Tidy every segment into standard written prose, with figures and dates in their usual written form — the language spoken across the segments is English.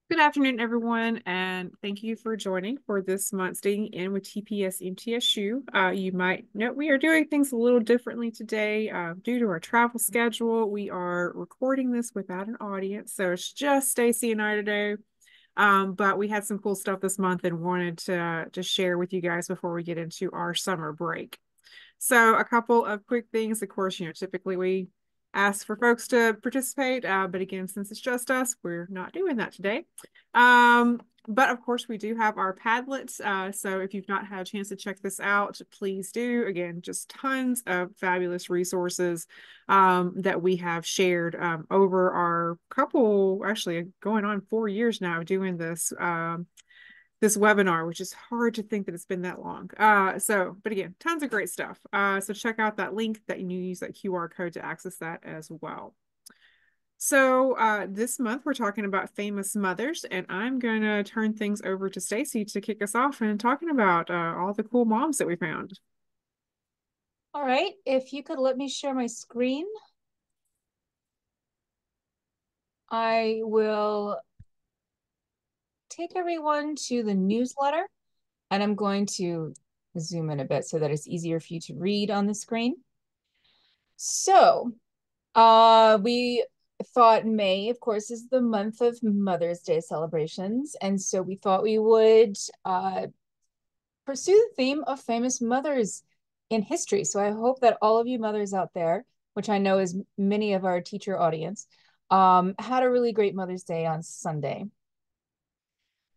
Good afternoon, everyone, and thank you for joining for this month's Digging In with TPS MTSU. You might note we are doing things a little differently today due to our travel schedule. We are recording this without an audience, so it's just Stacy and I today. But we had some cool stuff this month and wanted to share with you guys before we get into our summer break. So a couple of quick things. Of course, typically we ask for folks to participate, but again, since it's just us, we're not doing that today. But of course, we do have our Padlets. So if you've not had a chance to check this out, please do. Again, just tons of fabulous resources that we have shared over our couple, actually going on 4 years now doing this webinar, which is hard to think that it's been that long. But again, tons of great stuff. So check out that link that you use that QR code to access that as well. So this month we're talking about famous mothers, and I'm going to turn things over to Stacy to kick us off and talking about all the cool moms that we found. All right, if you could let me share my screen, I will take everyone to the newsletter and I'm going to zoom in a bit so that it's easier for you to read on the screen. So, we thought May, of course, is the month of Mother's Day celebrations. And so we thought we would pursue the theme of famous mothers in history. So I hope that all of you mothers out there, which I know is many of our teacher audience, had a really great Mother's Day on Sunday.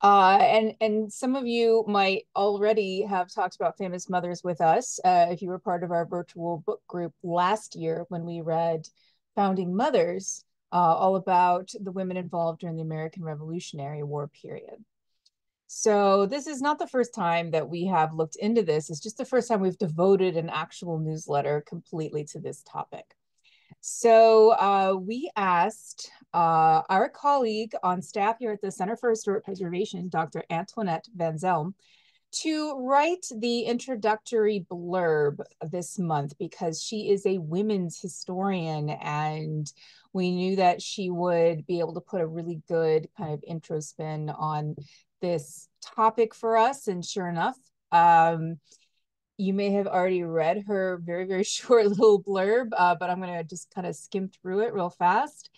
And some of you might already have talked about famous mothers with us if you were part of our virtual book group last year when we read Founding Mothers, all about the women involved during the American Revolutionary War period. So this is not the first time that we have looked into this. It's just the first time we've devoted an actual newsletter completely to this topic. So we asked our colleague on staff here at the Center for Historic Preservation, Dr. Antoinette Van Zelm, to write the introductory blurb this month because she is a women's historian and we knew that she would be able to put a really good kind of intro spin on this topic for us. And sure enough, you may have already read her very, very short little blurb, but I'm going to just kind of skim through it real fast.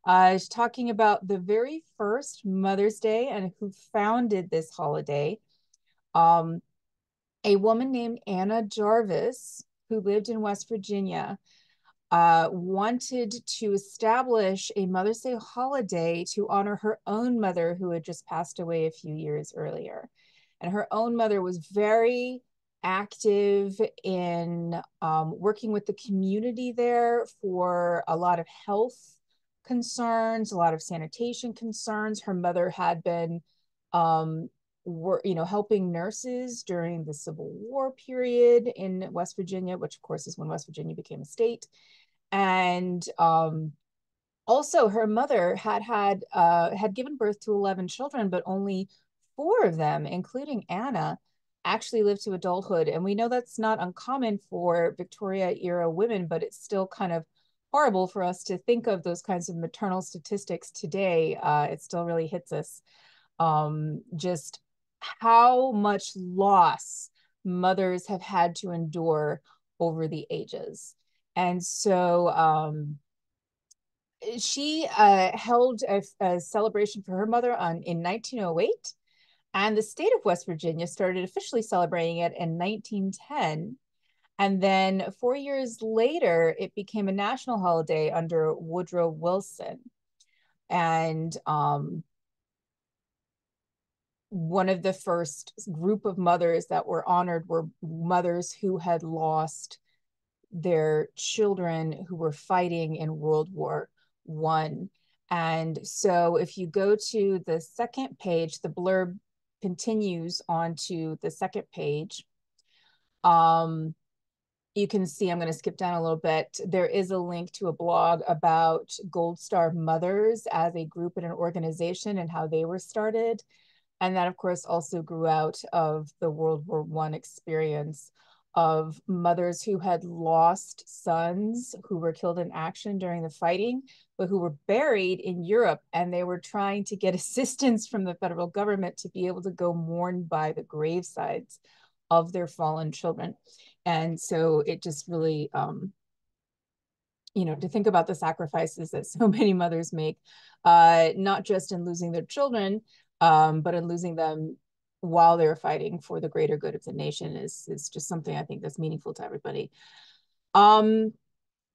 She's talking about the very first Mother's Day and who founded this holiday. A woman named Anna Jarvis, who lived in West Virginia, wanted to establish a Mother's Day holiday to honor her own mother, who had just passed away a few years earlier. And her own mother was very active in working with the community there for a lot of health concerns, a lot of sanitation concerns. Her mother had been helping nurses during the Civil War period in West Virginia, which of course is when West Virginia became a state. And also her mother had given birth to 11 children, but only 4 of them, including Anna, actually lived to adulthood. And we know that's not uncommon for Victoria era women, but it's still kind of horrible for us to think of those kinds of maternal statistics today. It still really hits us. Just how much loss mothers have had to endure over the ages. And so she held a celebration for her mother in 1908. And the state of West Virginia started officially celebrating it in 1910. And then 4 years later, it became a national holiday under Woodrow Wilson. And one of the first group of mothers that were honored were mothers who had lost their children who were fighting in World War I. And so if you go to the second page, the blurb continues onto the second page. You can see, I'm going to skip down a little bit. There is a link to a blog about Gold Star Mothers as a group and an organization and how they were started. And that, of course, also grew out of the World War I experience of mothers who had lost sons who were killed in action during the fighting, but who were buried in Europe, and they were trying to get assistance from the federal government to be able to go mourn by the gravesides of their fallen children. And so it just really, to think about the sacrifices that so many mothers make, not just in losing their children, but in losing them while they're fighting for the greater good of the nation is just something I think that's meaningful to everybody. And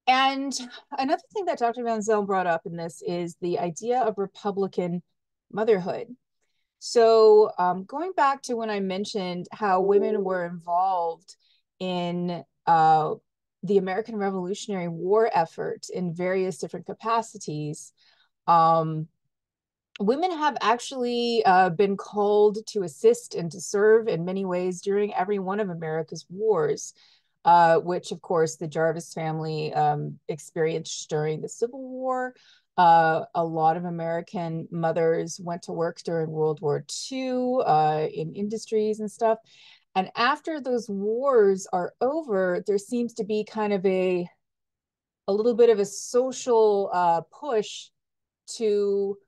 another thing that Dr. Van Zyl brought up in this is the idea of Republican motherhood. So going back to when I mentioned how women were involved in the American Revolutionary War effort in various different capacities, women have actually been called to assist and to serve in many ways during every one of America's wars, which of course the Jarvis family experienced during the Civil War. A lot of American mothers went to work during World War II in industries and stuff. And after those wars are over, there seems to be kind of a little bit of a social push to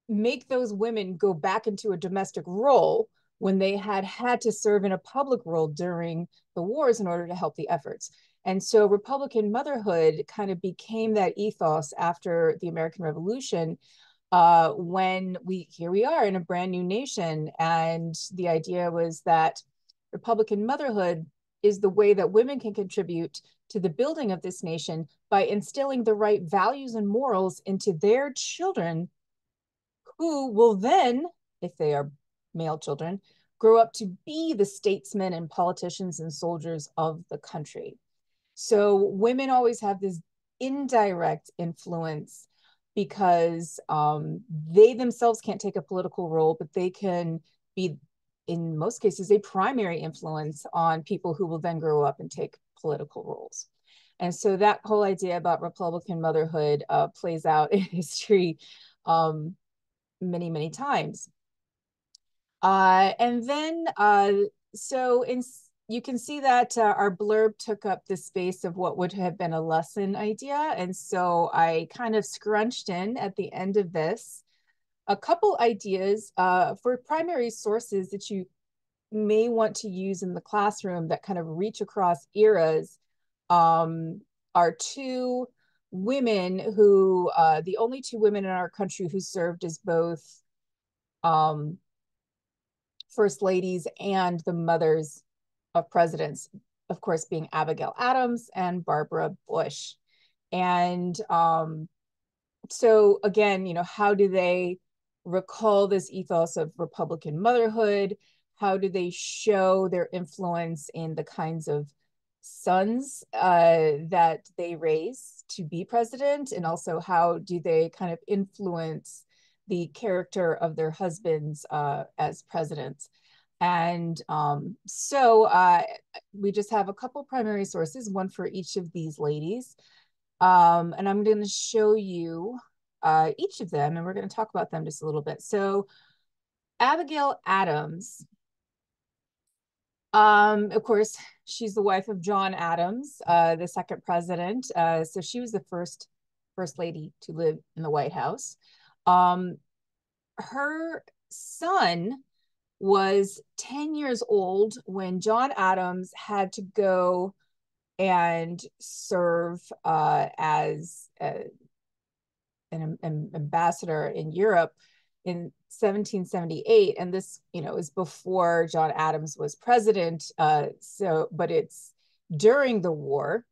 make those women go back into a domestic role when they had to serve in a public role during the wars in order to help the efforts. And so Republican motherhood kind of became that ethos after the American Revolution, when here we are in a brand new nation. And the idea was that Republican motherhood is the way that women can contribute to the building of this nation by instilling the right values and morals into their children, who will then, if they are male children, grow up to be the statesmen and politicians and soldiers of the country. So women always have this indirect influence because they themselves can't take a political role, but they can be, in most cases, a primary influence on people who will then grow up and take political roles. And so that whole idea about Republican motherhood plays out in history many, many times. And then, so you can see that our blurb took up the space of what would have been a lesson idea. And so I kind of scrunched in at the end of this a couple ideas for primary sources that you may want to use in the classroom that kind of reach across eras. Are two women who, the only two women in our country who served as both first ladies and the mothers of presidents, of course, being Abigail Adams and Barbara Bush. And so again, how do they recall this ethos of Republican motherhood? How do they show their influence in the kinds of sons that they raise to be president? And also, how do they kind of influence the character of their husbands as presidents? And so we just have a couple primary sources, one for each of these ladies. And I'm going to show you each of them, and we're going to talk about them just a little bit. So Abigail Adams, of course, she's the wife of John Adams, the second president. So she was the first lady to live in the White House. Her son was 10 years old when John Adams had to go and serve as an ambassador in Europe in 1778. And this, is before John Adams was president. But it's during the war.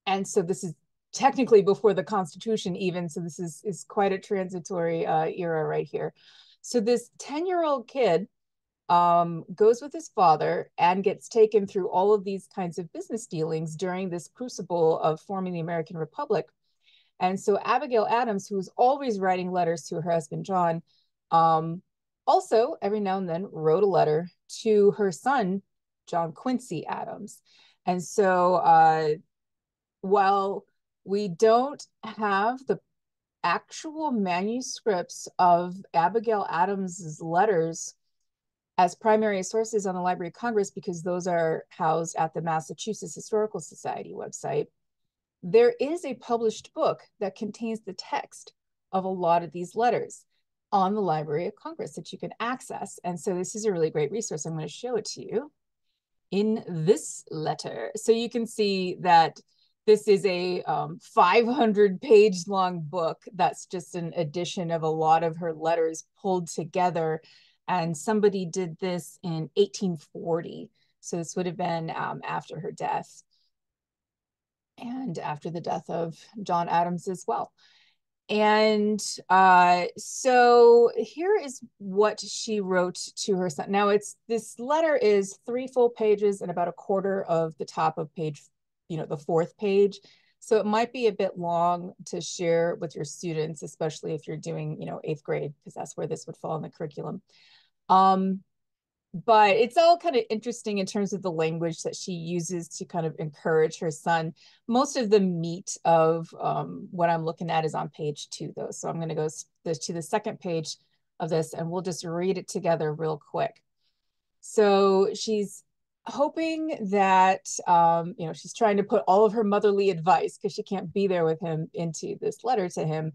And so this is technically before the Constitution even. So this is quite a transitory era right here. So this 10-year-old kid goes with his father and gets taken through all of these kinds of business dealings during this crucible of forming the American Republic. And so Abigail Adams, who was always writing letters to her husband, John, also every now and then wrote a letter to her son, John Quincy Adams. And so while we don't have the actual manuscripts of Abigail Adams's letters as primary sources on the Library of Congress, because those are housed at the Massachusetts Historical Society website, there is a published book that contains the text of a lot of these letters on the Library of Congress that you can access. And so this is a really great resource. I'm going to show it to you in this letter. So you can see that this is a 500-page long book that's just an edition of a lot of her letters pulled together. And somebody did this in 1840. So this would have been after her death and after the death of John Adams as well. And so here is what she wrote to her son. Now this letter is 3 full pages and about a quarter of the top of page, the 4th page. So it might be a bit long to share with your students, especially if you're doing, 8th grade, because that's where this would fall in the curriculum. But it's all kind of interesting in terms of the language that she uses to kind of encourage her son. Most of the meat of what I'm looking at is on page 2, though. So I'm going to go to the 2nd page of this, and we'll just read it together real quick. So she's hoping that, she's trying to put all of her motherly advice, because she can't be there with him, into this letter to him.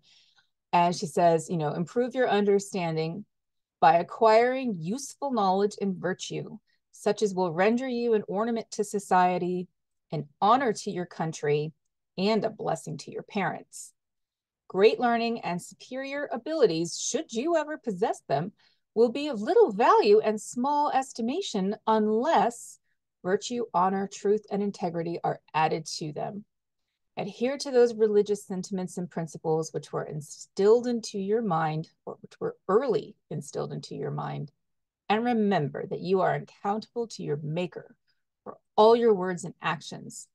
And she says, improve your understanding by acquiring useful knowledge and virtue, such as will render you an ornament to society, an honor to your country, and a blessing to your parents. Great learning and superior abilities, should you ever possess them, will be of little value and small estimation unless virtue, honor, truth, and integrity are added to them. Adhere to those religious sentiments and principles which were instilled into your mind, or which were early instilled into your mind. And remember that you are accountable to your Maker for all your words and actions.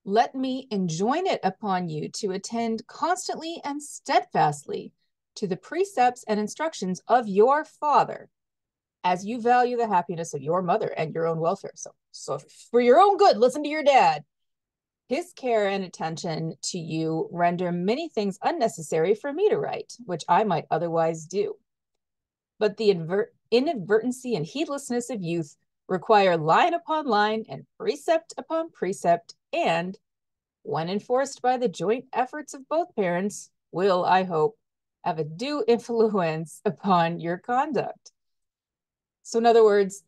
Let me enjoin it upon you to attend constantly and steadfastly to the precepts and instructions of your father, as you value the happiness of your mother and your own welfare. So for your own good, listen to your dad. His care and attention to you render many things unnecessary for me to write, which I might otherwise do. But the inadvertency and heedlessness of youth require line upon line and precept upon precept, and, when enforced by the joint efforts of both parents, will, I hope, have a due influence upon your conduct. So in other words,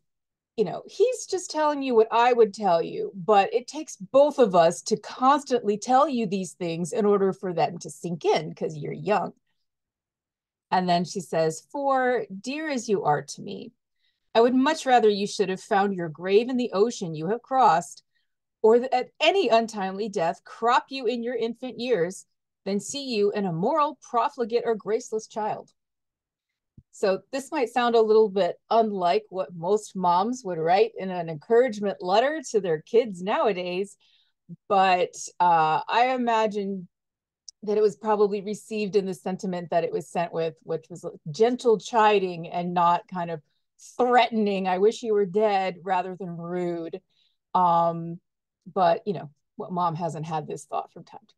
he's just telling you what I would tell you, but it takes both of us to constantly tell you these things in order for them to sink in, because you're young. And then she says, for, dear as you are to me, I would much rather you should have found your grave in the ocean you have crossed, or that any untimely death crop you in your infant years, than see you an immoral, profligate, or graceless child. So this might sound a little bit unlike what most moms would write in an encouragement letter to their kids nowadays, but I imagine that it was probably received in the sentiment that it was sent with, which was gentle chiding and not kind of threatening, I wish you were dead, rather than rude. But what mom hasn't had this thought from time to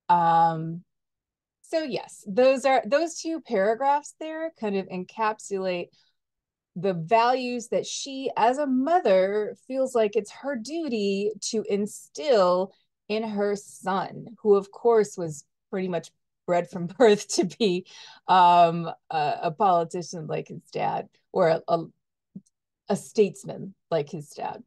time? So yes, those 2 paragraphs there kind of encapsulate the values that she, as a mother, feels like it's her duty to instill in her son, who of course was pretty much bred from birth to be a politician like his dad, or a statesman like his dad.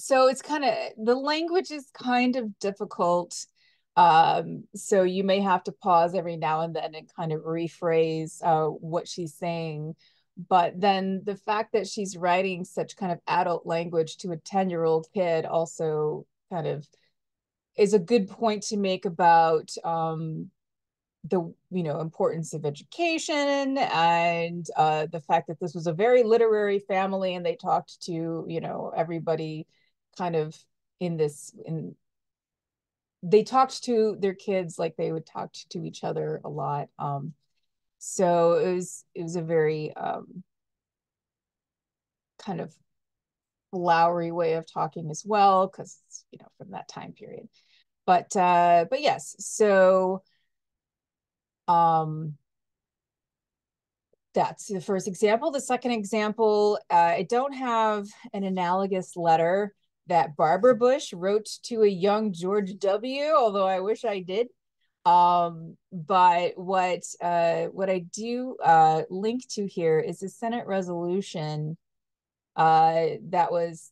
So it's kind of, the language is kind of difficult. So you may have to pause every now and then and kind of rephrase what she's saying. But then the fact that she's writing such kind of adult language to a 10-year-old kid also kind of is a good point to make about the importance of education, and the fact that this was a very literary family, and they talked to everybody kind of they talked to their kids like they would talk to each other a lot. So it was a very kind of flowery way of talking as well, because from that time period. But yes, so That's the first example. The second example, I don't have an analogous letter that Barbara Bush wrote to a young George W., although I wish I did. But what I do link to here is the Senate resolution that was,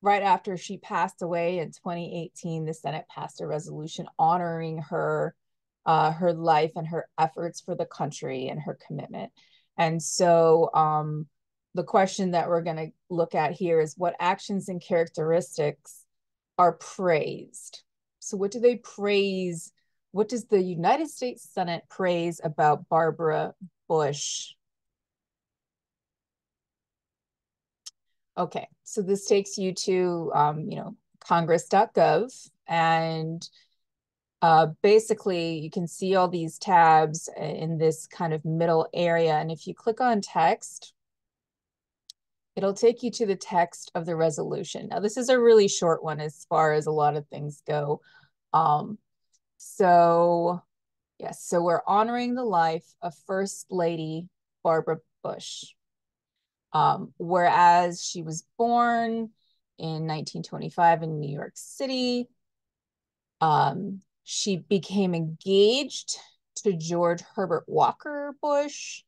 right after she passed away in 2018. The Senate passed a resolution honoring her life and her efforts for the country and her commitment. And so the question that we're going to look at here is what actions and characteristics are praised. So what do they praise? What does the United States Senate praise about Barbara Bush? Okay, so this takes you to, congress.gov, and basically you can see all these tabs in this kind of middle area. And if you click on text, it'll take you to the text of the resolution. Now, this is a really short one as far as a lot of things go. So yes, so we're honoring the life of First Lady Barbara Bush. Whereas she was born in 1925 in New York City, she became engaged to George Herbert Walker Bush.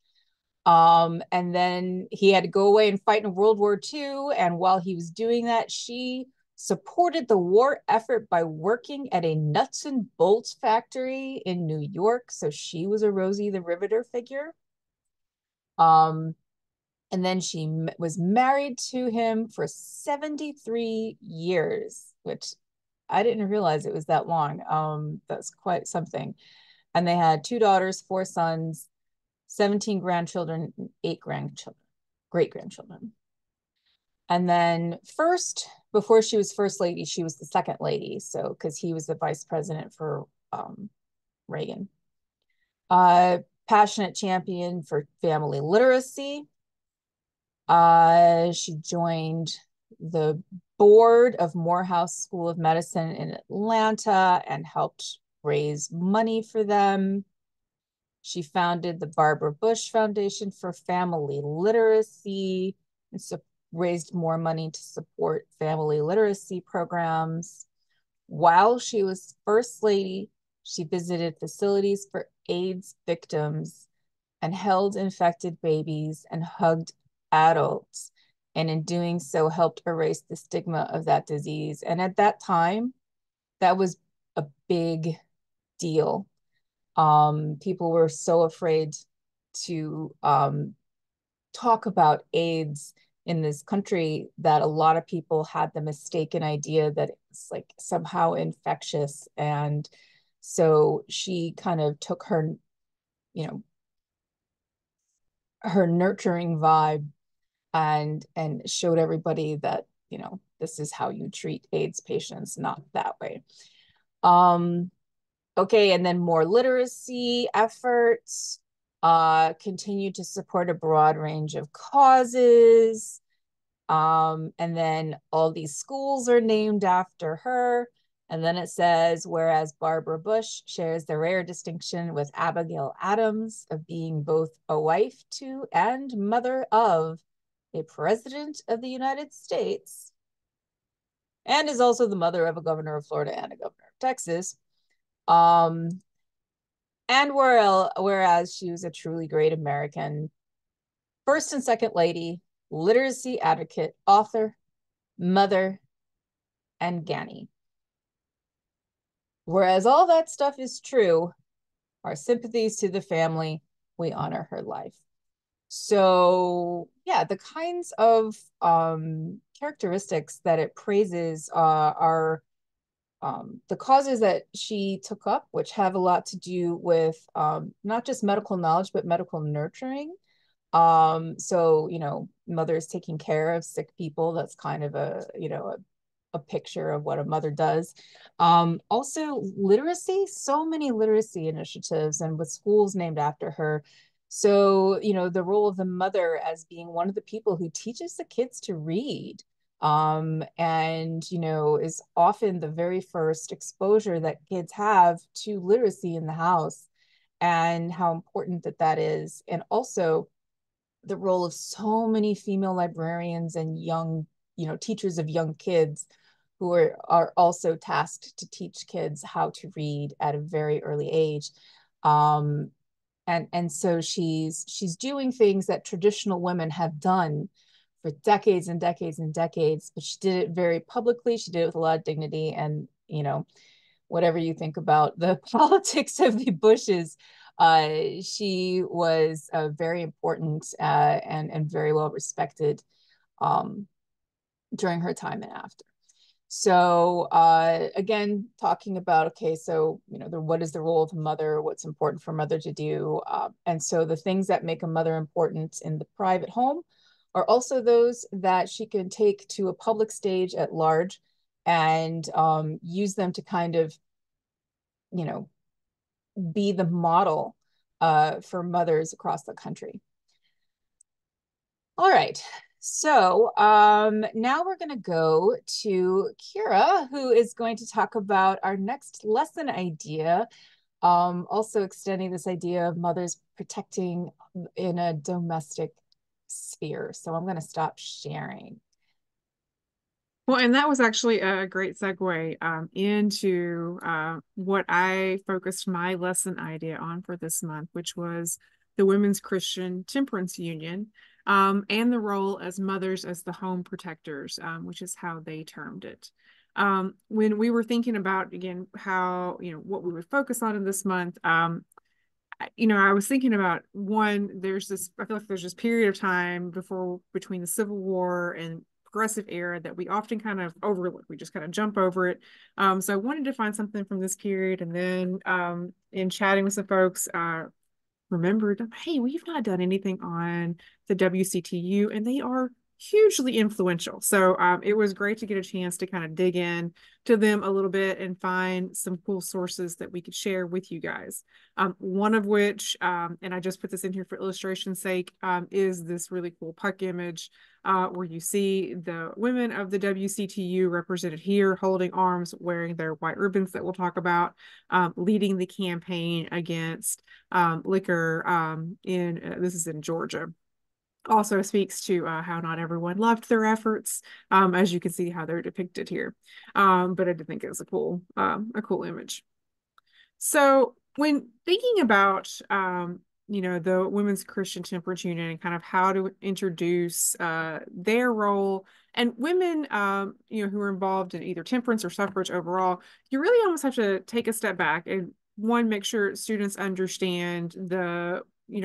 And then he had to go away and fight in World War II. And while he was doing that, she supported the war effort by working at a nuts and bolts factory in New York. So she was a Rosie the Riveter figure. And then she was married to him for 73 years, which I didn't realize it was that long. That's quite something. And they had 2 daughters, 4 sons, 17 grandchildren, 8 grandchildren, great grandchildren. And then before she was first lady, she was the second lady. So, because he was the vice president for Reagan. Passionate champion for family literacy. She joined the board of Morehouse School of Medicine in Atlanta and helped raise money for them. She founded the Barbara Bush Foundation for Family Literacy and raised more money to support family literacy programs. While she was First Lady, she visited facilities for AIDS victims and held infected babies and hugged adults, and in doing so helped erase the stigma of that disease. And at that time, that was a big deal. People were so afraid to talk about AIDS in this country that a lot of people had the mistaken idea that it's like somehow infectious. And so she kind of took her, her nurturing vibe and showed everybody that, this is how you treat AIDS patients, not that way. Okay, and then more literacy efforts, continue to support a broad range of causes. And then all these schools are named after her. And then it says, whereas Barbara Bush shares the rare distinction with Abigail Adams of being both a wife to and mother of a president of the United States, and is also the mother of a governor of Florida and a governor of Texas. And whereas she was a truly great American first and second lady, literacy advocate, author, mother, and Gani. Whereas all that stuff is true, our sympathies to the family, we honor her life. So yeah, the kinds of characteristics that it praises are the causes that she took up, which have a lot to do with not just medical knowledge, but medical nurturing. So, mothers taking care of sick people, that's kind of a picture of what a mother does. Also literacy, so many literacy initiatives and with schools named after her. So, the role of the mother as being one of the people who teaches the kids to read, and, is often the very first exposure that kids have to literacy in the house. and how important that is. And also the role of so many female librarians and young, teachers of young kids who are also tasked to teach kids how to read at a very early age. Um, and so she's doing things that traditional women have done for decades and decades and decades, but she did it very publicly. She did it with a lot of dignity. And whatever you think about the politics of the Bushes, she was very important and very well respected um, during her time and after. So again, talking about, okay, so, what is the role of a mother? What's important for a mother to do? And so the things that make a mother important in the private home are also those that she can take to a public stage at large and use them to kind of, you know, be the model for mothers across the country. All right. So now we're going to go to Kira, who is going to talk about our next lesson idea, also extending this idea of mothers protecting in a domestic sphere. So I'm going to stop sharing. Well, and that was actually a great segue into what I focused my lesson idea on for this month, which was the Women's Christian Temperance Union, and the role as mothers as the home protectors, which is how they termed it. When we were thinking about, again, how, what we would focus on in this month, I was thinking about one, I feel like there's this period of time between the Civil War and progressive era that we often kind of overlook. We just kind of jump over it. So I wanted to find something from this period. And then in chatting with some folks, remembered, hey, we've not done anything on the WCTU, and they are hugely influential. So it was great to get a chance to kind of dig in to them a little bit and find some cool sources that we could share with you guys. One of which, and I just put this in here for illustration's sake, is this really cool puck image where you see the women of the WCTU represented here holding arms, wearing their white ribbons that we'll talk about, leading the campaign against liquor this is in Georgia. Also speaks to how not everyone loved their efforts, as you can see how they're depicted here. But I did think it was a cool image. So when thinking about the Women's Christian Temperance Union and kind of how to introduce their role, and women who are involved in either temperance or suffrage overall, you really almost have to take a step back and make sure students understand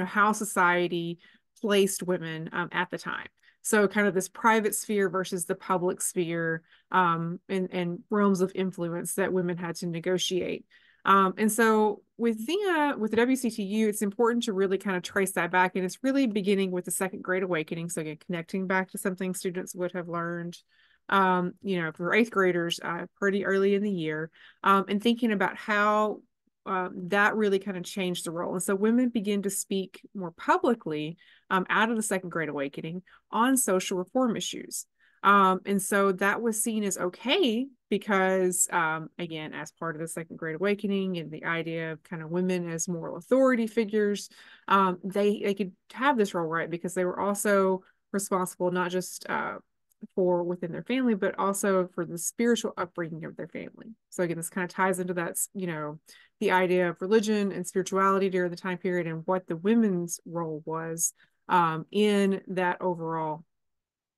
how society placed women at the time. So kind of this private sphere versus the public sphere, and realms of influence that women had to negotiate. And so with the WCTU, it's important to really kind of trace that back. And it's really beginning with the Second Great Awakening. So again, connecting back to something students would have learned, for eighth graders pretty early in the year, and thinking about how that really kind of changed the role. And so women begin to speak more publicly out of the Second Great Awakening on social reform issues. And so that was seen as okay because, again, as part of the Second Great Awakening and the idea of kind of women as moral authority figures, they could have this role, right? Because they were also responsible not just for within their family, but also for the spiritual upbringing of their family. So again, this kind of ties into that, the idea of religion and spirituality during the time period and what the women's role was in that overall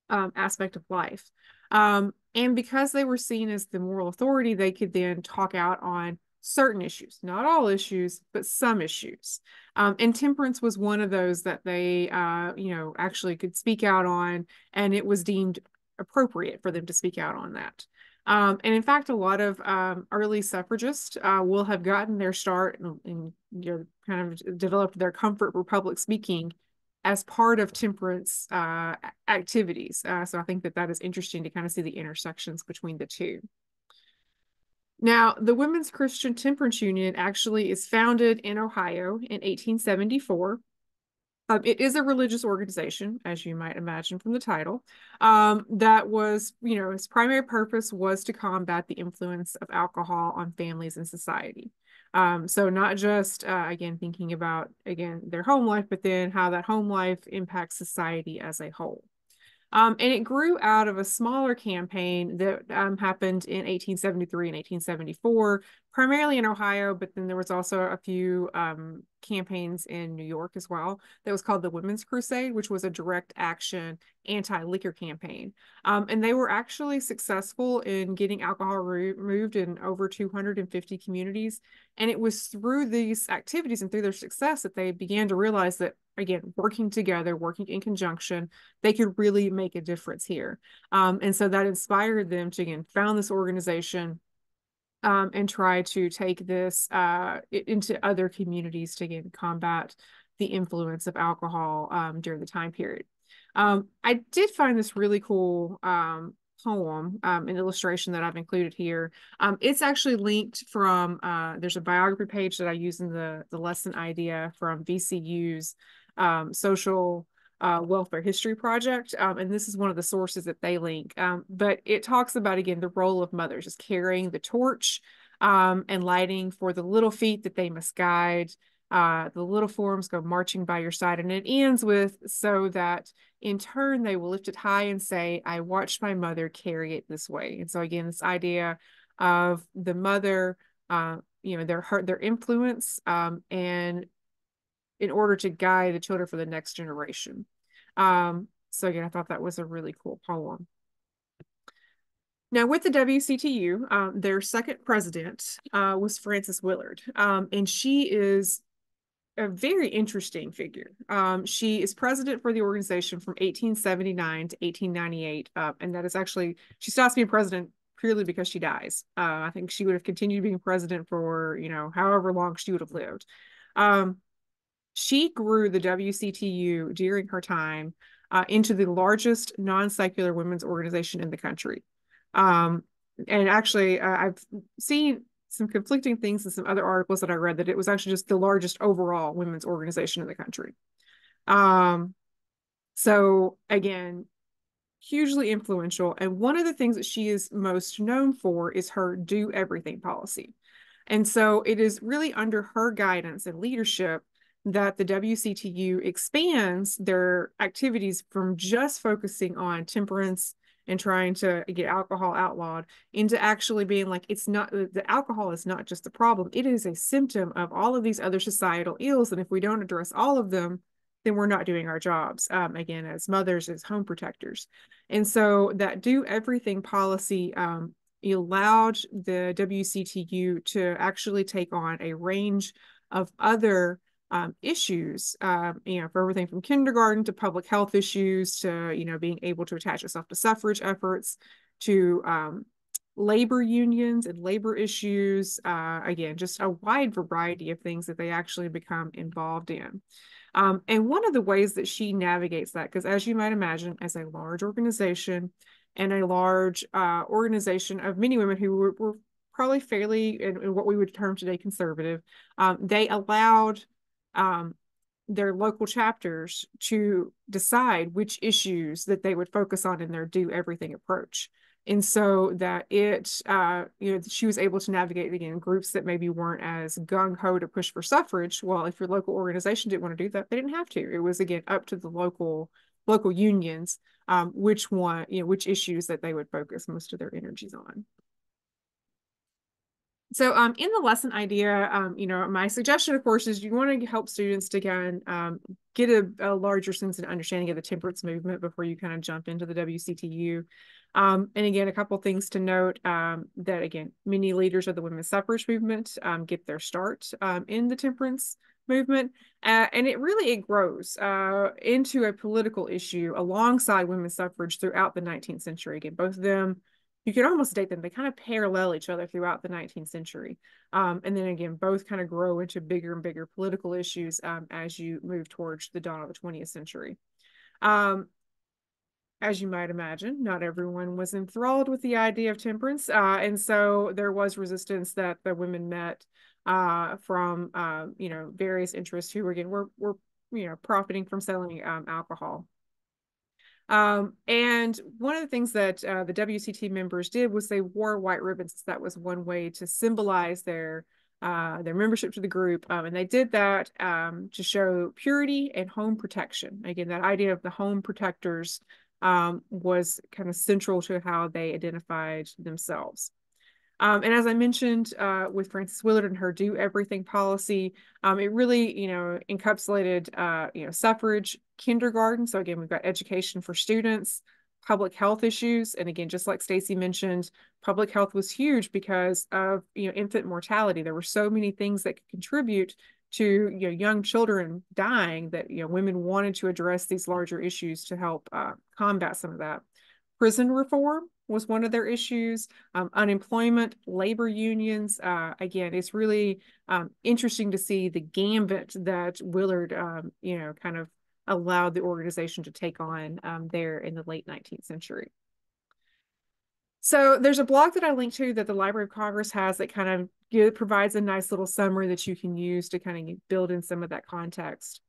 aspect of life. And because they were seen as the moral authority, they could then talk out on certain issues, not all issues, but some issues. And temperance was one of those that they, actually could speak out on, and it was deemed appropriate for them to speak out on that. And in fact, a lot of early suffragists will have gotten their start and kind of developed their comfort for public speaking as part of temperance activities. So I think that is interesting to kind of see the intersections between the two. Now, the Women's Christian Temperance Union actually is founded in Ohio in 1874. It is a religious organization, as you might imagine from the title, that was, its primary purpose was to combat the influence of alcohol on families and society. So not just, again, thinking about, again, their home life, but then how that home life impacts society as a whole. And it grew out of a smaller campaign that happened in 1873 and 1874, primarily in Ohio, but then there was also a few campaigns in New York as well that was called the Women's Crusade, which was a direct action anti-liquor campaign. And they were actually successful in getting alcohol removed in over 250 communities. And it was through these activities and through their success that they began to realize that, again, working together, working in conjunction, they could really make a difference here. And so that inspired them to, again, found this organization and try to take this into other communities to, again, combat the influence of alcohol during the time period. I did find this really cool poem, an illustration that I've included here. It's actually linked from, there's a biography page that I use in the lesson idea from VCU's social welfare history project. And this is one of the sources that they link. But it talks about, again, the role of mothers, just carrying the torch and lighting for the little feet that they must guide. The little forms go marching by your side. And it ends with, so that in turn they will lift it high and say, I watched my mother carry it this way. And so again, this idea of the mother, their influence, and in order to guide the children for the next generation. So again, I thought that was a really cool poem. Now, with the WCTU, their second president was Frances Willard, and she is a very interesting figure. She is president for the organization from 1879 to 1898, and that is actually, she stops being president purely because she dies. I think she would have continued being president for, however long she would have lived. She grew the WCTU during her time into the largest non-secular women's organization in the country. And actually, I've seen some conflicting things in some other articles that I read that it was actually just the largest overall women's organization in the country. So again, hugely influential. And one of the things that she is most known for is her do everything policy. And so it is really under her guidance and leadership that the WCTU expands their activities from just focusing on temperance and trying to get alcohol outlawed into actually being like, it's not, the alcohol is not just the problem, it is a symptom of all of these other societal ills. And if we don't address all of them, then we're not doing our jobs, again, as mothers, as home protectors. And so that do everything policy allowed the WCTU to actually take on a range of other issues, for everything from kindergarten to public health issues to, being able to attach itself to suffrage efforts, to labor unions and labor issues. Again, just a wide variety of things that they actually become involved in. And one of the ways that she navigates that, because as you might imagine, as a large organization and a large organization of many women who were probably fairly, in what we would term today, conservative, they allowed their local chapters to decide which issues that they would focus on in their do everything approach. And so that she was able to navigate, again, groups that maybe weren't as gung-ho to push for suffrage. Well, if your local organization didn't want to do that, they didn't have to. It was, again, up to the local unions, which issues that they would focus most of their energies on. So in the lesson idea, my suggestion, of course, is you want to help students to get a larger sense and understanding of the temperance movement before you kind of jump into the WCTU. And again, a couple things to note, that, again, many leaders of the women's suffrage movement get their start in the temperance movement. And it grows into a political issue alongside women's suffrage throughout the 19th century. Again, both of them, you could almost date them. They kind of parallel each other throughout the 19th century. And then again, both kind of grow into bigger and bigger political issues as you move towards the dawn of the 20th century. As you might imagine, not everyone was enthralled with the idea of temperance. And so there was resistance that the women met from, various interests who, again, were profiting from selling alcohol. And one of the things that the WCT members did was they wore white ribbons. That was one way to symbolize their their membership to the group. And they did that to show purity and home protection. Again, that idea of the home protectors was kind of central to how they identified themselves. And as I mentioned with Frances Willard and her do everything policy, it really, encapsulated, suffrage, kindergarten. So again, we've got education for students, public health issues. And again, just like Stacy mentioned, public health was huge because of, infant mortality. There were so many things that could contribute to, young children dying that, women wanted to address these larger issues to help combat some of that. Prison reform was one of their issues. Unemployment, labor unions. Again, it's really interesting to see the gambit that Willard, kind of allowed the organization to take on there in the late 19th century. So there's a blog that I linked to that the Library of Congress has that kind of provides a nice little summary that you can use to kind of build in some of that context.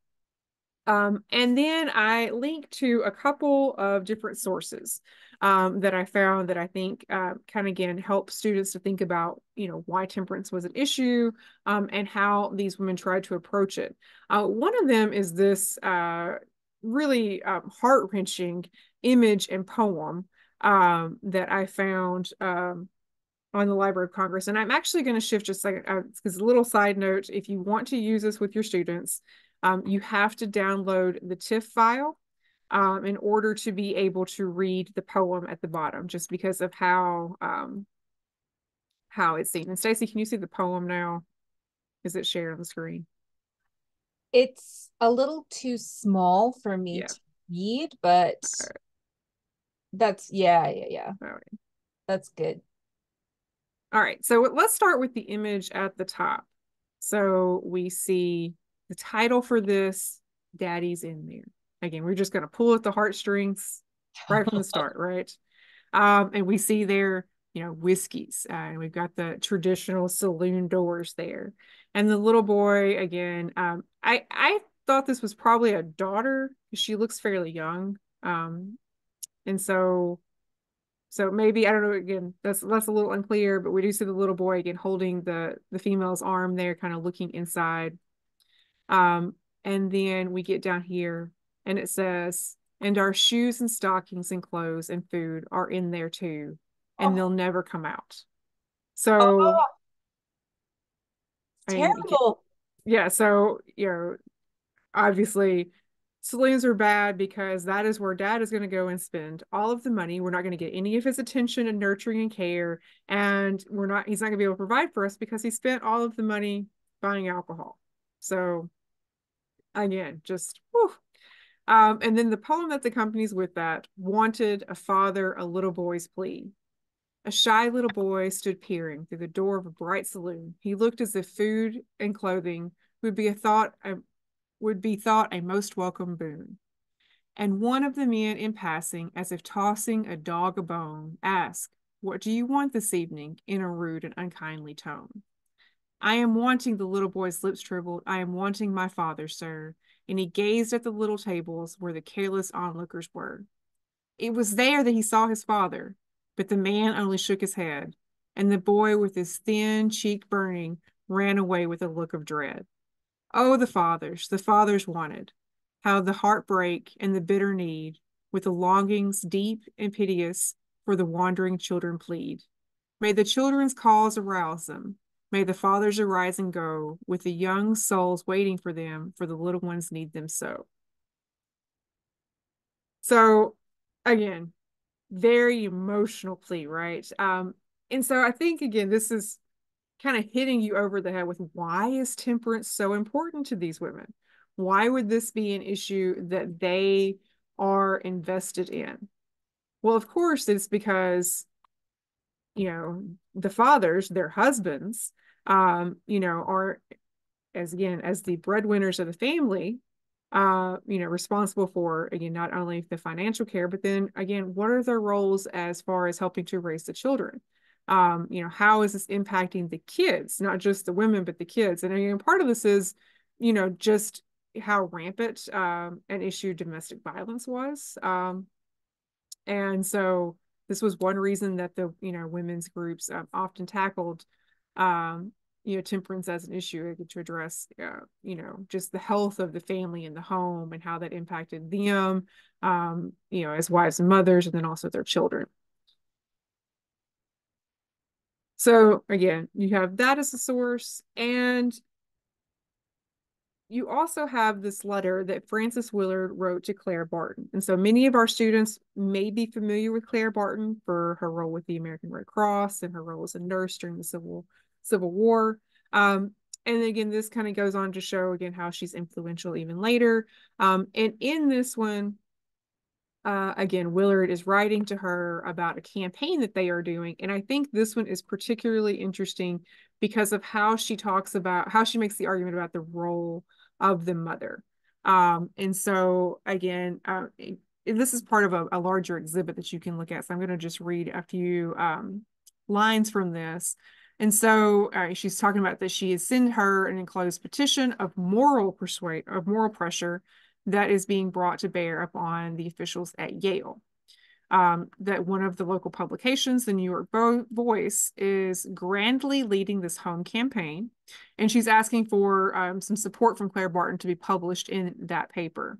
And then I linked to a couple of different sources that I found that I think kind of, again, help students to think about, why temperance was an issue and how these women tried to approach it. One of them is this really heart-wrenching image and poem that I found on the Library of Congress. And I'm actually going to shift just like, because a little side note, if you want to use this with your students, you have to download the TIFF file in order to be able to read the poem at the bottom, just because of how it's seen. And Stacy, can you see the poem now? Is it shared on the screen? It's a little too small for me Yeah. to read, but that's yeah. All right. That's good. All right. So let's start with the image at the top. So we see the title for this, Daddy's in There. Again, we're just going to pull at the heartstrings right from the start, right? And we see there, whiskeys, and we've got the traditional saloon doors there. And the little boy, again, I thought this was probably a daughter because she looks fairly young. And so maybe, I don't know, again, that's a little unclear, but we do see the little boy again holding the female's arm there, kind of looking inside. And then we get down here and it says, and our shoes and stockings and clothes and food are in there too, and they'll never come out. So, Oh, I mean, terrible. yeah, so, obviously saloons are bad because that is where dad is going to go and spend all of the money. We're not going to get any of his attention and nurturing and care. And he's not going to be able to provide for us because he spent all of the money buying alcohol. So again, just whew. And then the poem that accompanies with that, wanted a father, a little boy's plea. A shy little boy stood peering through the door of a bright saloon. He looked as if food and clothing would be thought a most welcome boon. And one of the men in passing, as if tossing a dog a bone, asked, "What do you want this evening?" in a rude and unkindly tone. "I am wanting," the little boy's lips trembled, "I am wanting my father, sir." And he gazed at the little tables where the careless onlookers were. It was there that he saw his father, but the man only shook his head, and the boy with his thin cheek burning ran away with a look of dread. Oh, the fathers wanted. How the heartbreak and the bitter need, with the longings deep and piteous, for the wandering children plead. May the children's cause arouse them. May the fathers arise and go, with the young souls waiting for them, for the little ones need them so. So, again, very emotional plea, right? And so I think, again, this is kind of hitting you over the head with, why is temperance so important to these women? Why would this be an issue that they are invested in? Well, of course, it's because, the fathers, their husbands, are, as the breadwinners of the family, responsible for, again, not only the financial care, but then again, what are their roles as far as helping to raise the children? How is this impacting the kids, not just the women, but the kids? And again, part of this is, just how rampant an issue domestic violence was. And so this was one reason that the, women's groups often tackled temperance as an issue, to address, just the health of the family and the home and how that impacted them, as wives and mothers, and then also their children. So again, you have that as a source, and you also have this letter that Frances Willard wrote to Claire Barton. And so many of our students may be familiar with Claire Barton for her role with the American Red Cross and her role as a nurse during the Civil War. And again, this kind of goes on to show again how she's influential even later. And in this one, again, Willard is writing to her about a campaign that they are doing. And I think this one is particularly interesting because of how she talks about how she makes the argument about the role of the mother. And so again, this is part of a larger exhibit that you can look at. So I'm going to just read a few lines from this. And so she's talking about that she has sent her an enclosed petition of moral pressure that is being brought to bear upon the officials at Yale. That one of the local publications, the New York Voice, is grandly leading this home campaign, and she's asking for some support from Claire Barton to be published in that paper.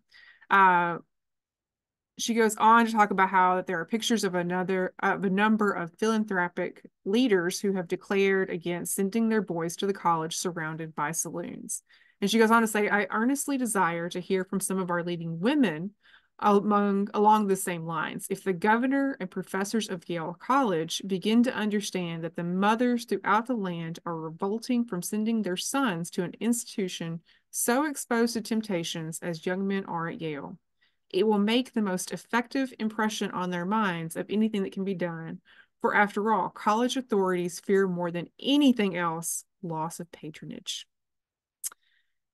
She goes on to talk about how there are pictures of a number of philanthropic leaders who have declared against sending their boys to the college surrounded by saloons. And she goes on to say, I earnestly desire to hear from some of our leading women along the same lines. If the governor and professors of Yale College begin to understand that the mothers throughout the land are revolting from sending their sons to an institution so exposed to temptations as young men are at Yale, it will make the most effective impression on their minds of anything that can be done. For after all, college authorities fear more than anything else loss of patronage.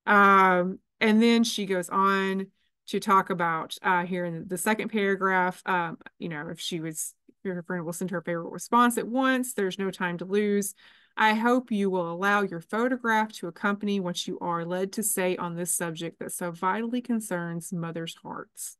And then she goes on to talk about here in the second paragraph, if your friend will send her favorite response at once, there's no time to lose. I hope you will allow your photograph to accompany what you are led to say on this subject that so vitally concerns mothers' hearts.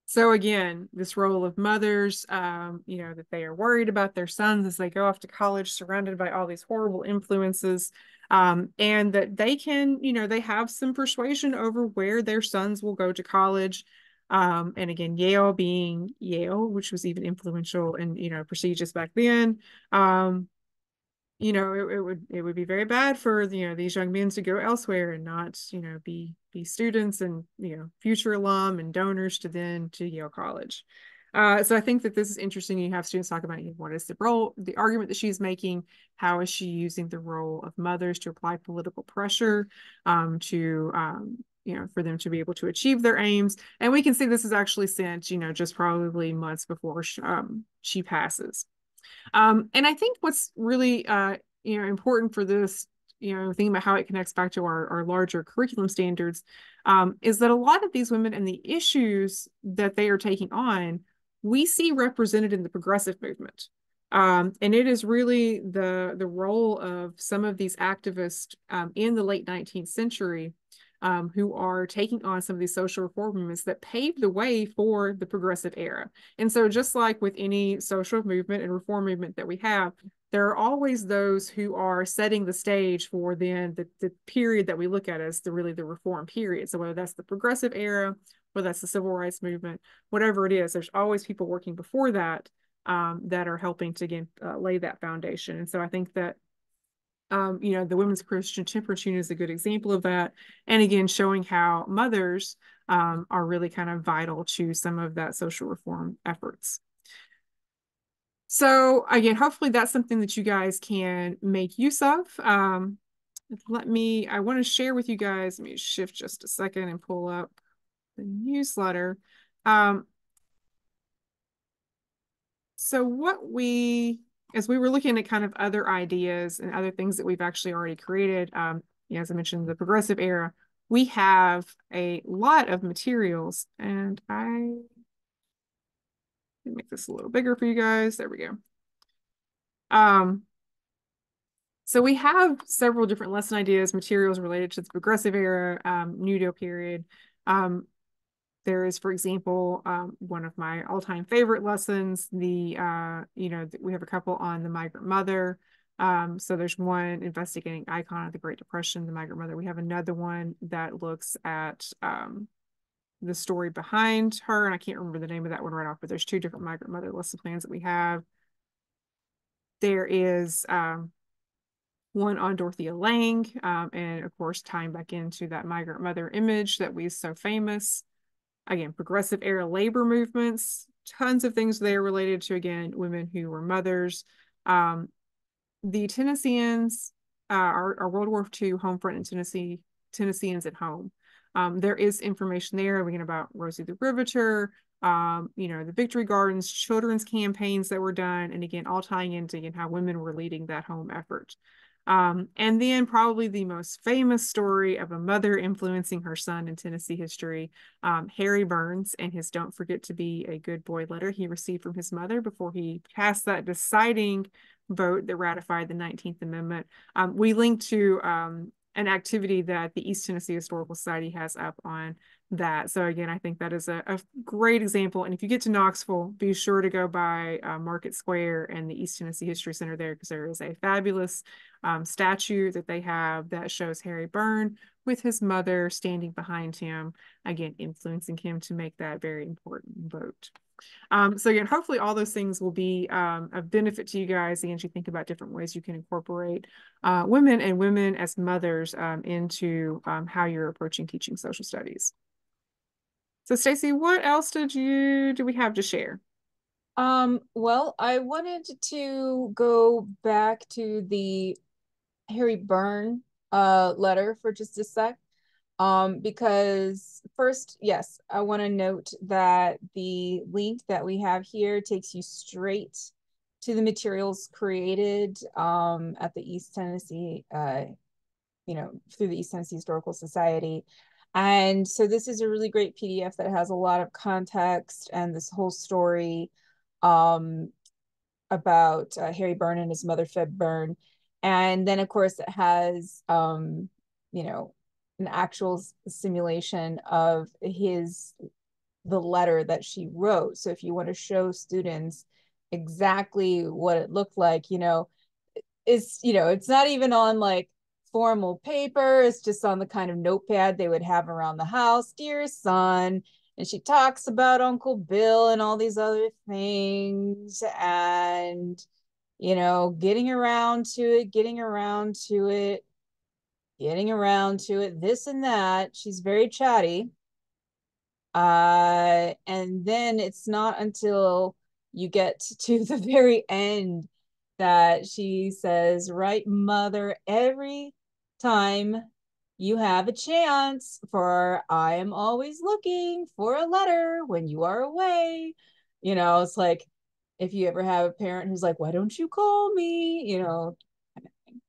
So again, this role of mothers, that they are worried about their sons as they go off to college, surrounded by all these horrible influences, and that they can, they have some persuasion over where their sons will go to college. And again, Yale being Yale, which was even influential and, prestigious back then. It would be very bad for, these young men to go elsewhere and not, be students and, future alum and donors to Yale College. So I think that this is interesting. You have students talk about what is the role, the argument that she's making, how is she using the role of mothers to apply political pressure for them to be able to achieve their aims. And we can see this is actually sent, just probably months before she passes. And I think what's really important for this, thinking about how it connects back to our larger curriculum standards, is that a lot of these women and the issues that they are taking on, we see represented in the progressive movement. And it is really the role of some of these activists in the late 19th century who are taking on some of these social reform movements that paved the way for the progressive era. And so just like with any social movement and reform movement that we have, there are always those who are setting the stage for then the period that we look at as the reform period. So whether that's the progressive era, whether that's the civil rights movement, whatever it is, there's always people working before that that are helping to, again, lay that foundation. And so I think that the Women's Christian Temperance Union is a good example of that. And again, showing how mothers are really kind of vital to some of that social reform efforts. So again, hopefully that's something that you guys can make use of. I want to share with you guys, let me shift just a second and pull up the newsletter. So as we were looking at kind of other ideas and other things that we've actually already created, as I mentioned, the progressive era, we have a lot of materials, and I can make this a little bigger for you guys. There we go. So we have several different lesson ideas, materials related to the progressive era, New Deal period. There is, for example, one of my all-time favorite lessons, we have a couple on the migrant mother, So there's one investigating icon of the Great Depression, the migrant mother. We have another one that looks at the story behind her, and I can't remember the name of that one right off, but there's two different migrant mother lesson plans that we have. There is one on Dorothea Lange, and of course tying back into that migrant mother image that we so famous. Again, progressive era labor movements, tons of things there related to, again, women who were mothers. The Tennesseans, our World War II home front in Tennessee, Tennesseans at home. There is information there, again, about Rosie the Riveter, the Victory Gardens, children's campaigns that were done, and again, all tying into, again, how women were leading that home effort. And then probably the most famous story of a mother influencing her son in Tennessee history, Harry Burns and his "Don't Forget to Be a Good Boy" letter he received from his mother before he passed that deciding vote that ratified the 19th Amendment. We linked to an activity that the East Tennessee Historical Society has up on that. So again, I think that is a great example. And if you get to Knoxville, be sure to go by Market Square and the East Tennessee History Center there, because there is a fabulous statue that they have that shows Harry Burn with his mother standing behind him, again, influencing him to make that very important vote. So again, hopefully all those things will be of benefit to you guys, again, as you think about different ways you can incorporate women and women as mothers into how you're approaching teaching social studies. So Stacy, what else do we have to share? Well, I wanted to go back to the Harry Byrne letter for just a sec. Because first, yes, I want to note that the link that we have here takes you straight to the materials created at the East Tennessee, through the East Tennessee Historical Society. And so this is a really great PDF that has a lot of context and this whole story about Harry Byrne and his mother, Feb Byrne. And then, of course, it has, an actual simulation of the letter that she wrote. So if you want to show students exactly what it looked like, it's not even on like formal paper. It's just on the kind of notepad they would have around the house. Dear son, and she talks about Uncle Bill and all these other things, and getting around to it, this and that. She's very chatty. And then it's not until you get to the very end that she says, "Right, mother, every time you have a chance, for I am always looking for a letter when you are away." It's like if you ever have a parent who's like, "Why don't you call me?" Kind of thing.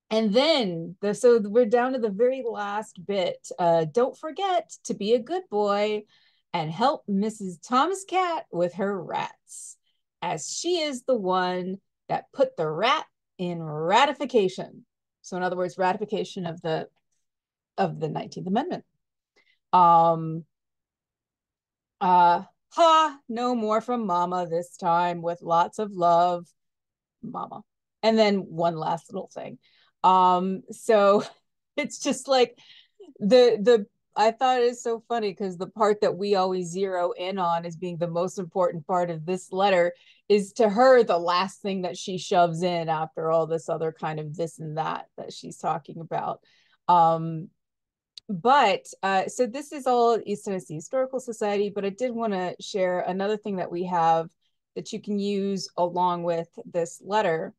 And then so we're down to the very last bit. Don't forget to be a good boy and help Mrs. Thomas Cat with her rats, as she is the one that put the rat in ratification. So in other words, ratification of the 19th Amendment. No more from Mama this time, with lots of love, Mama. And then one last little thing. So it's just like the I thought it is so funny because the part that we always zero in on as being the most important part of this letter is, to her, the last thing that she shoves in after all this other kind of this and that she's talking about. But so this is all East Tennessee Historical Society, but I did want to share another thing that we have that you can use along with this letter.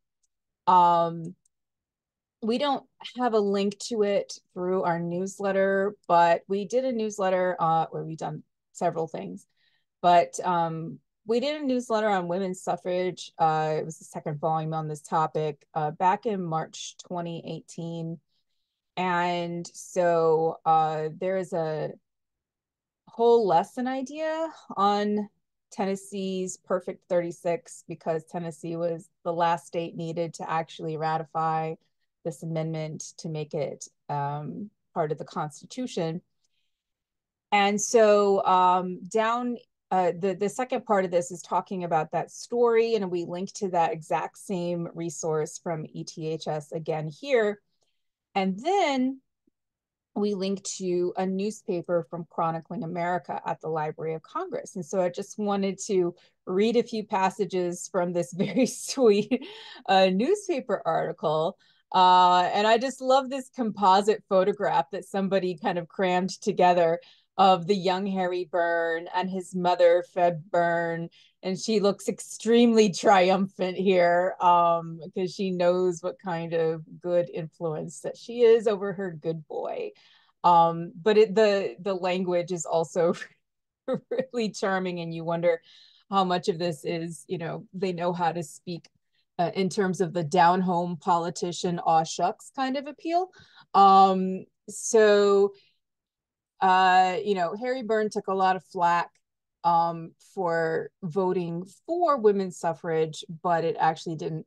We don't have a link to it through our newsletter, but we did a newsletter where we've done several things. But we did a newsletter on women's suffrage. It was the second volume on this topic back in March 2018. And so there is a whole lesson idea on Tennessee's Perfect 36, because Tennessee was the last state needed to actually ratify this amendment to make it part of the Constitution. And so down the second part of this is talking about that story, and we link to that exact same resource from ETHS again here. And then we link to a newspaper from Chronicling America at the Library of Congress. And so I just wanted to read a few passages from this very sweet newspaper article. And I just love this composite photograph that somebody kind of crammed together of the young Harry Byrne and his mother, Feb Byrne. And she looks extremely triumphant here because she knows what kind of good influence that she is over her good boy. But the language is also really charming, and you wonder how much of this is, they know how to speak in terms of the down home politician, aw shucks kind of appeal. So Harry Byrne took a lot of flack for voting for women's suffrage, but it actually didn't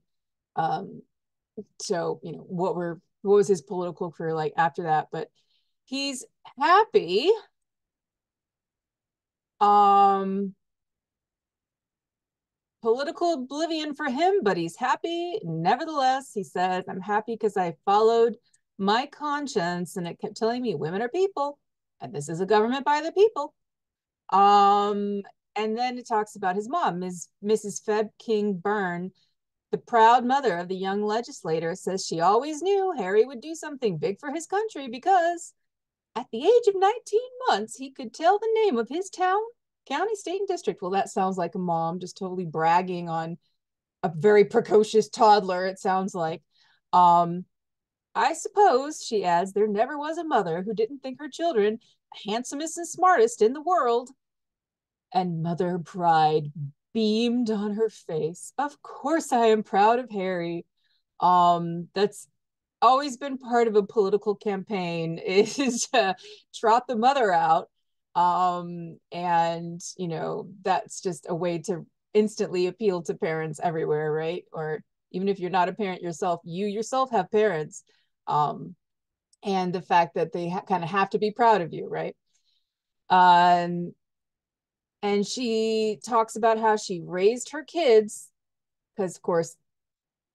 show, what was his political career like after that. But he's happy. Political oblivion for him, but he's happy. Nevertheless, he says, I'm happy because I followed my conscience and it kept telling me women are people and this is a government by the people. And then it talks about his mom, Mrs. Feb King Byrne, the proud mother of the young legislator, says she always knew Harry would do something big for his country because at the age of 19 months, he could tell the name of his town, county, state, and district. Well, that sounds like a mom just totally bragging on a very precocious toddler, it sounds like. I suppose, she adds, there never was a mother who didn't think her children handsomest and smartest in the world. And mother pride beamed on her face. Of course I am proud of Harry. That's always been part of a political campaign, is to trot the mother out. And that's just a way to instantly appeal to parents everywhere, right? Or even if you're not a parent yourself, you yourself have parents. And the fact that they kind of have to be proud of you, right? And she talks about how she raised her kids, because of course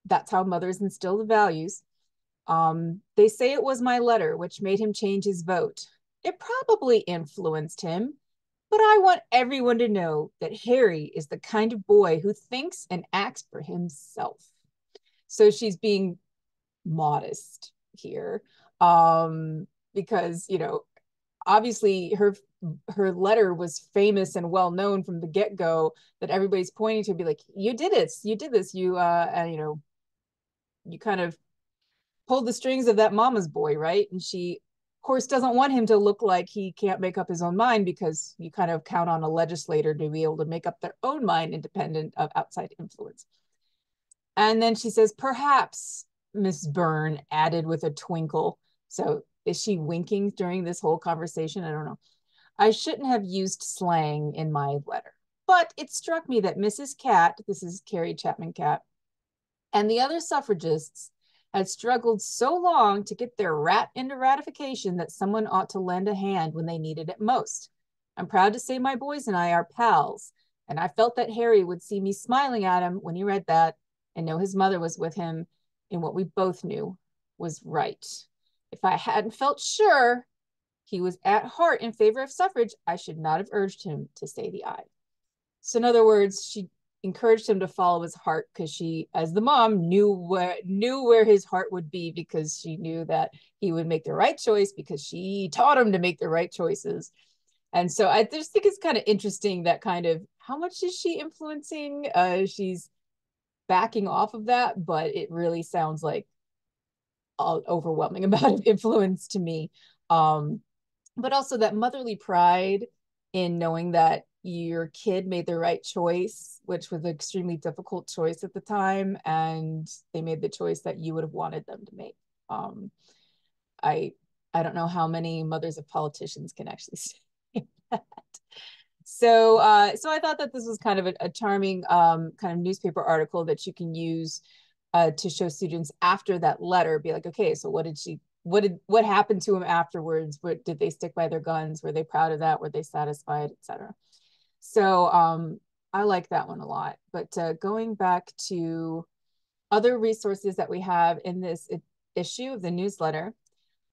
that's how mothers instill the values. They say it was my letter which made him change his vote. It probably influenced him, but I want everyone to know that Harry is the kind of boy who thinks and acts for himself. So she's being modest here, because obviously her letter was famous and well known from the get-go, that everybody's pointing to, be like, you did this, you and you kind of pulled the strings of that mama's boy, right? And she, of course, doesn't want him to look like he can't make up his own mind, because you kind of count on a legislator to be able to make up their own mind independent of outside influence. And then she says, perhaps, Miss Byrne added with a twinkle. So is she winking during this whole conversation? I don't know. I shouldn't have used slang in my letter, but it struck me that Mrs. Catt, this is Carrie Chapman Catt, and the other suffragists had struggled so long to get their rat into ratification that someone ought to lend a hand when they needed it most. I'm proud to say my boys and I are pals, and I felt that Harry would see me smiling at him when he read that and know his mother was with him in what we both knew was right. If I hadn't felt sure he was at heart in favor of suffrage, I should not have urged him to say the I. So in other words, she encouraged him to follow his heart, because she, as the mom, knew where his heart would be, because she knew that he would make the right choice because she taught him to make the right choices. And so I just think it's kind of interesting that kind of, how much is she influencing? She's backing off of that, but it really sounds like an overwhelming amount of influence to me. But also that motherly pride in knowing that your kid made the right choice, which was an extremely difficult choice at the time, and they made the choice that you would have wanted them to make. I don't know how many mothers of politicians can actually say that. So I thought that this was kind of a charming kind of newspaper article that you can use to show students after that letter. Be like, okay, so what happened to him afterwards? Did they stick by their guns? Were they proud of that? Were they satisfied, etc.? So I like that one a lot. But going back to other resources that we have in this issue of the newsletter,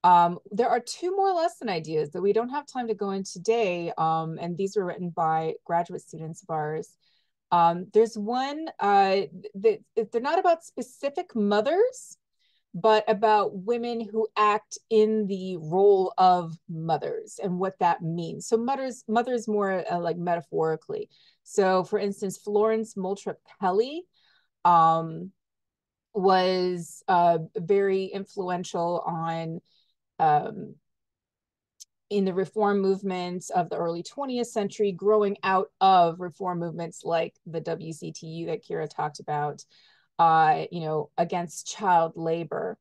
there are two more lesson ideas that we don't have time to go into today, and these were written by graduate students of ours. There's one that they're not about specific mothers, but about women who act in the role of mothers and what that means. So mothers more like metaphorically. So for instance, Florence Moultrie Kelly um, was very influential on um, in the reform movements of the early 20th century, growing out of reform movements like the WCTU that Kira talked about, against child labor.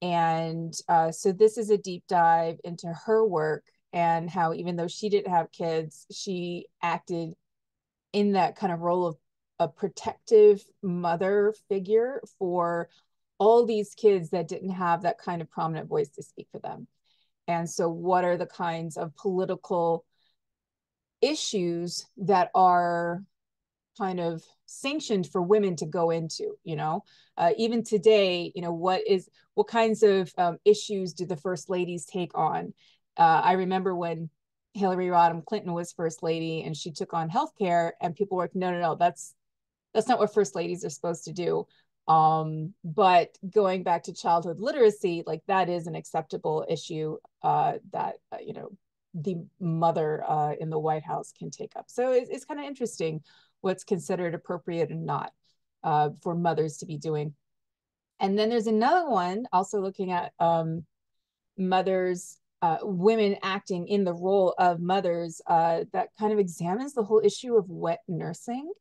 And so this is a deep dive into her work and how, even though she didn't have kids, she acted in that kind of role of a protective mother figure for all these kids that didn't have that kind of prominent voice to speak for them. And so, what are the kinds of political issues that are kind of sanctioned for women to go into, even today, what kinds of issues do the first ladies take on? I remember when Hillary Rodham Clinton was first lady and she took on healthcare, and people were like, no, that's not what first ladies are supposed to do. But going back to childhood literacy, like that is an acceptable issue that the mother in the White House can take up. So it's kind of interesting what's considered appropriate and not for mothers to be doing. And then there's another one also looking at mothers, women acting in the role of mothers that kind of examines the whole issue of wet nursing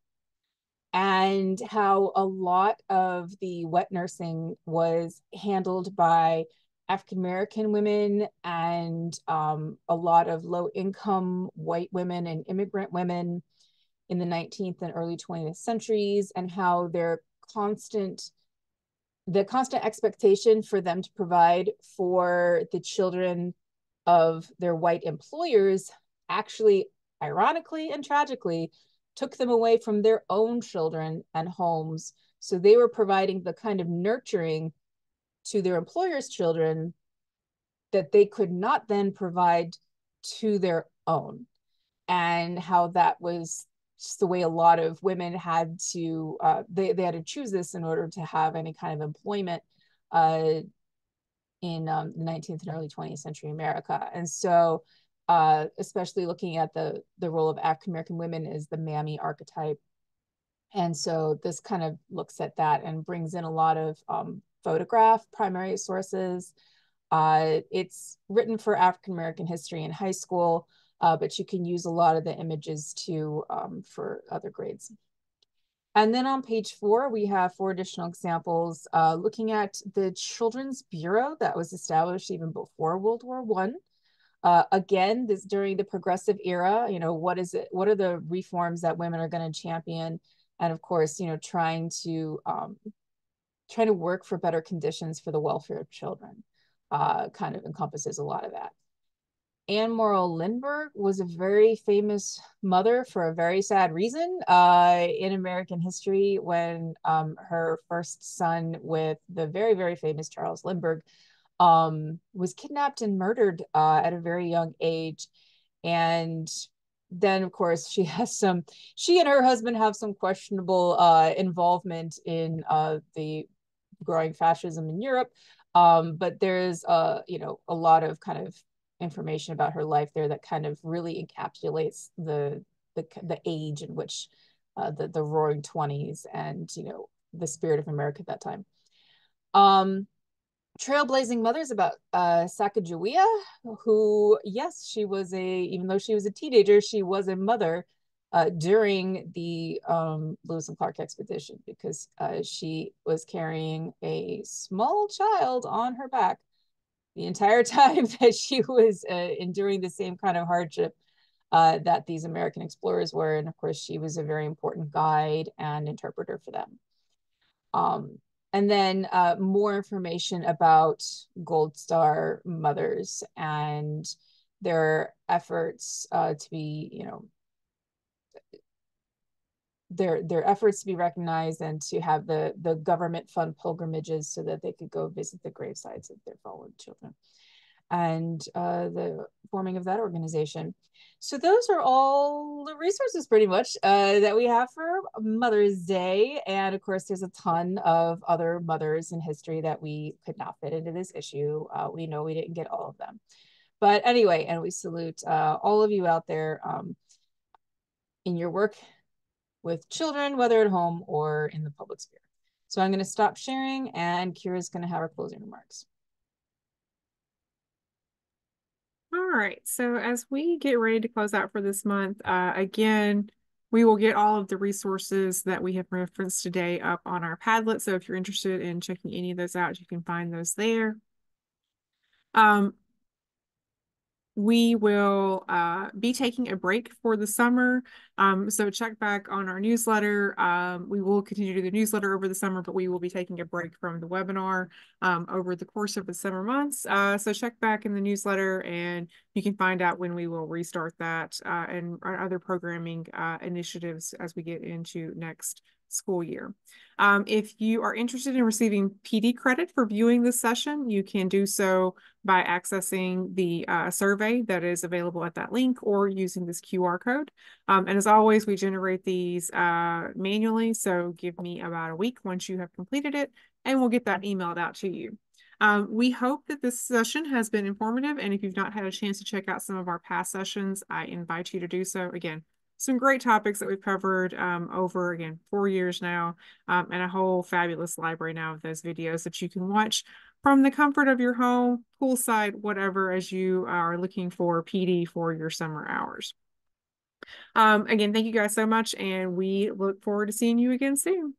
and how a lot of the wet nursing was handled by African American women and a lot of low income white women and immigrant women in the 19th and early 20th centuries, and how the constant expectation for them to provide for the children of their white employers actually, ironically and tragically, took them away from their own children and homes. So they were providing the kind of nurturing to their employers' children that they could not then provide to their own. And how that was just the way a lot of women had to they had to choose this in order to have any kind of employment in the 19th and early 20th century America. And so especially looking at the role of African American women as the mammy archetype. And so this kind of looks at that and brings in a lot of photograph primary sources. It's written for African American history in high school, but you can use a lot of the images too for other grades. And then on page 4, we have 4 additional examples looking at the Children's Bureau that was established even before World War I. Again, this during the progressive era, what is it? What are the reforms that women are going to champion? And of course, trying to work for better conditions for the welfare of children kind of encompasses a lot of that. Anne Morrow Lindbergh was a very famous mother for a very sad reason in American history when her first son with the very, very famous Charles Lindbergh was kidnapped and murdered at a very young age. And then, of course, she and her husband have some questionable involvement in the growing fascism in Europe. But there's, a lot of kind of information about her life there that kind of really encapsulates the age in which the roaring 20s and, the spirit of America at that time. Trailblazing mothers about Sacagawea, who, yes, even though she was a teenager, she was a mother during the Lewis and Clark expedition because she was carrying a small child on her back the entire time that she was enduring the same kind of hardship that these American explorers were. And of course, she was a very important guide and interpreter for them. And then more information about Gold Star mothers and their efforts to be, their efforts to be recognized and to have the government fund pilgrimages so that they could go visit the gravesites of their fallen children, and the forming of that organization. So those are all the resources pretty much that we have for Mother's Day. And of course, there's a ton of other mothers in history that we could not fit into this issue. We know we didn't get all of them. But anyway, and we salute all of you out there in your work with children, whether at home or in the public sphere. So I'm going to stop sharing, and Kira's going to have our closing remarks. All right, so as we get ready to close out for this month, again, we will get all of the resources that we have referenced today up on our Padlet. So if you're interested in checking any of those out, you can find those there. We will be taking a break for the summer. So check back on our newsletter. We will continue to do the newsletter over the summer, but we will be taking a break from the webinar over the course of the summer months. So check back in the newsletter and you can find out when we will restart that and our other programming initiatives as we get into next school year. If you are interested in receiving PD credit for viewing this session, you can do so by accessing the survey that is available at that link or using this QR code. And as always, we generate these manually. So give me about a week once you have completed it, and we'll get that emailed out to you. We hope that this session has been informative. And if you've not had a chance to check out some of our past sessions, I invite you to do so. Again, some great topics that we've covered over, again, 4 years now, and a whole fabulous library now of those videos that you can watch from the comfort of your home, poolside, whatever, as you are looking for PD for your summer hours. Again, thank you guys so much, and we look forward to seeing you again soon.